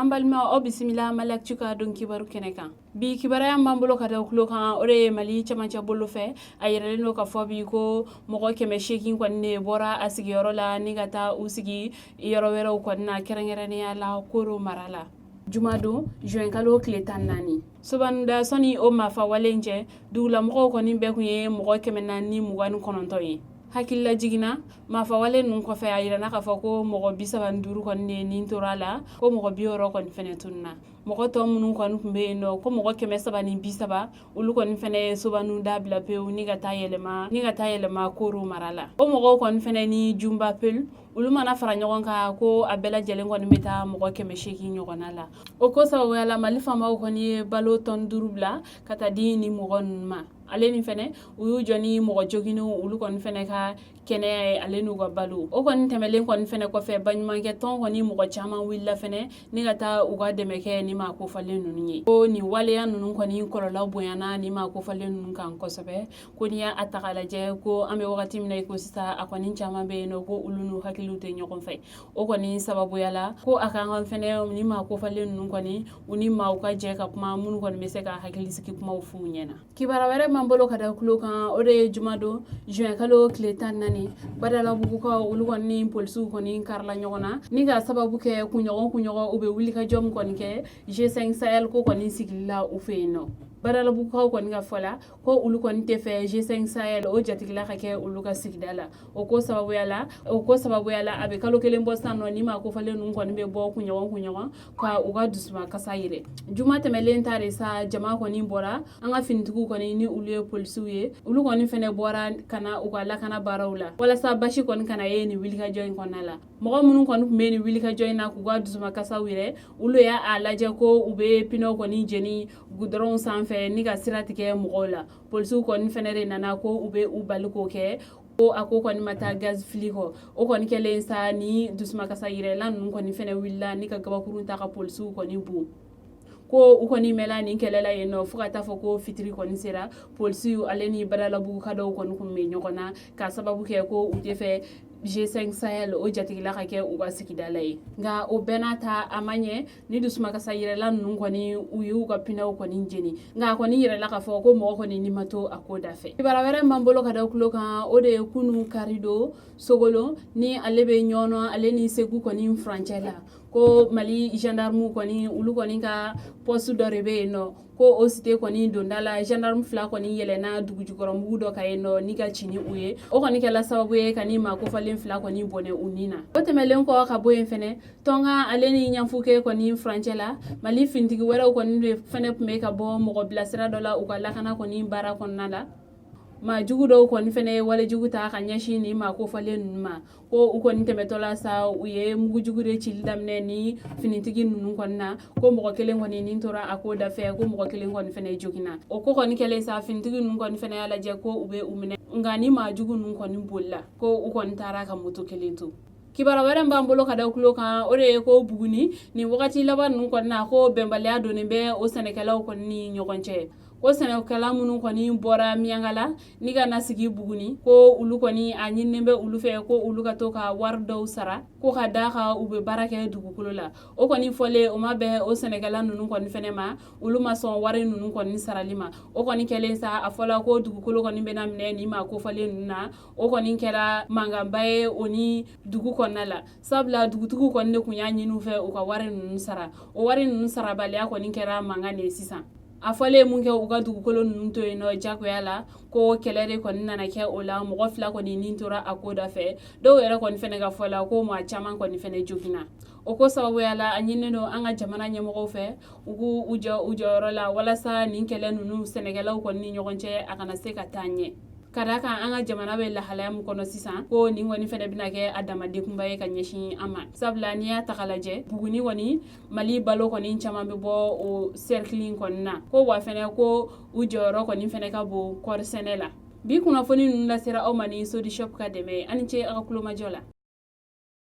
Ambalma o bisimila Maliactu ka don kibaru kenekan. Bi kibaraya mambolo kada ukulo kan ore Mali chamancha bolo fe ayirele no ka fobi ko mogo keme shekin kwanne bora asigi yorola nigata usigi yoro wero kwanna kerengere ya la koro marala. Jumado juin kalo kletan nani. Sobanda soni o mafa walenje du la mogo koni be kunye mogo keme nani muganu konontoyi. Hakilla jigina mafa wale nun ko fe ayira na ka fako mogo bisaba nduru konne nin torala ko mogo bioro kon fenetunna mogo to munun kon kumbe no ko mogo keme saba ni bisaba ulu kon fene sobanu dabla pe ni ga tayelema koru marala o mogo kon fene ni jumba pel ulu mana fara nyogon ka ko abela jelen kon meta mogo keme sheki nyogonala o ko sababu yala malifa ma ko ni balo ton durubla kata dini mogo ma aleni fene uyu joni mogo jogino ulu kon fene ka kene alenu go balu o kon temelen kon fene ko fe banmanke ton ko ni mogo chama willa fene ni gata uga demeke ni ma ko falenu ni o ni wale ya nunu ko ni kolola boyana ni ma ko falenu kan ko sobe ko ni ya atakala je ko ame wakati mina ko sita akoni chama be no ko ulunu hakilute nyokon fe o ko ni sababu yala ko akanga fene ni ma ko falenu ko ni uni ma uka je ka kuma mun ko meseka hakilisi ki kuma ufu nyena kibara were mambolo kada kulo kan ore jumado juin kalo kletan nani badala bugu ko ulu kon ni polsu ko ni karla nyogona ni ga sababu ke kunyogo ube wuli ka jom kon ke G5 Sahel ko ni sigilla u feeno badala bugu ko ni ga fola ko ulu kon te fe G5 Sahel o jatigla ka ke ulu ka sigdala o ko sababu yala abe kalo kelen bostano ni ma ko fale nun kon be bo kunyogo ka uga dusma kasayire juma temelen tare sa jama ko ni bora anga fintugu ko ni ulu polsu ye ulu ko ni fene bora kana uga la kana barawla wala sa bashi ko ni kana ye ni wilika join konala mogo munun ko ni ni wilika join na kuga dusma kasawire ulu ya alaje ko ube pino ko ni jeni gudron sanfe ni ga siratike mogola polsu ko ni fene nana ko ube ubaliko ke o ako ko ni mata gaz fliho o ko ni kelen sa ni dusma kasayire lan nun ko ni fene willa ni ka gabakurun ta ka polsu ko ni bu ko uko ni mela ni kelela yeno fuka tafo ko fitri ko ni sera polisi aleni badala bu kado ko ko me nyokona ka sababu ke ko utefe G5 Sahel o jatigila ka ke uga sikidalai nga o benata amanye ni dusma ka sayire lan nun ko ni uyu ga pinaw ko ni jeni nga ko ni yire la ka fo ko mo ko ni mato akoda fe ibara were mambolo kada kulo kan o de kunu karido sogolo ni alebe nyono aleni segu ko ni franchela ko Mali gendarme ko ni ulu ko ni ka poste dorebe no ko o cité ko ni dondala gendarme fla ko ni yelena dugujugoro mudo kayeno ni ga chini uye o ko ni kala sababu ye kani ma ko falen fla ko ni bone unina o temelen ko ka boyen fene tonga aleni nyamfuke ko ni franchela Mali fintigi wera ko ni fene me ka bo mo ko blasira dola u kala kana ko ni bara ko nala ma jugu do ko ni fene wala jugu ta ka nyashi ni ma ko falen ma ko u ko ni temetola sa uye mugu jugu de ci damne ni finitigi nunu ko na ko mo ko kelen ko ni tora akoda fe ko mo ko kelen ko ni fene jogina o ko ni kelen sa finitigi nunu ko ni fene ala je ko ube umine ngani ma jugu nunu ko ni bolla ko u ko ni tara ka moto kelen to kibara were mbambolo kada kulo kan ore ko buguni ni wakati laban nun ko na ko bembale ado ne be o senekala ko ni nyogonche ko senekala munun ko ni bora miangala ni ga nasigi buguni ko ulu ko ni anyinne be ulu fe ko ulu ka to ka wardo sara ko ka daga ube barake dugukulo la o ko ni fole o mabe o senekala nunun ko ni fenema ulu ma son ware nunun ko ni saralima o ko ni kelen sa afola ko dugukulo ko ni benamne ni ma ko fole nunna o ko ni kera mangambaye oni dugu nala sabla dugutugu ko ne kunya nyinu fe o ka ware nunun sara o ware nunun sara bale ko ni kera mangane sisan afale munke uga dugukolo nunun to eno jako yala ko kelere ko nana ke ola mo gofla ko ni nintora akoda fe do wera ko ni fene ga fola ko mo chaman ko ni fene jogina o ko sababu yala anyine no anga jamana nyemo ko fe ugu ujo rola wala sa ni kele nunu senegala ko ni nyogonche akana se katanye kadaka anga jamana be la halayam kono sisan ko ni ngoni fene binake adama de kumbaye kanyeshi ama sabla ni ya takalaje buguni woni Mali balo ko ni chama be bo o circling konna ko wa fene ko ujoro ko ni fene ka bo kor senela bi kuna foni nunda sera o mani so di shop ka deme ani che aka kulo majola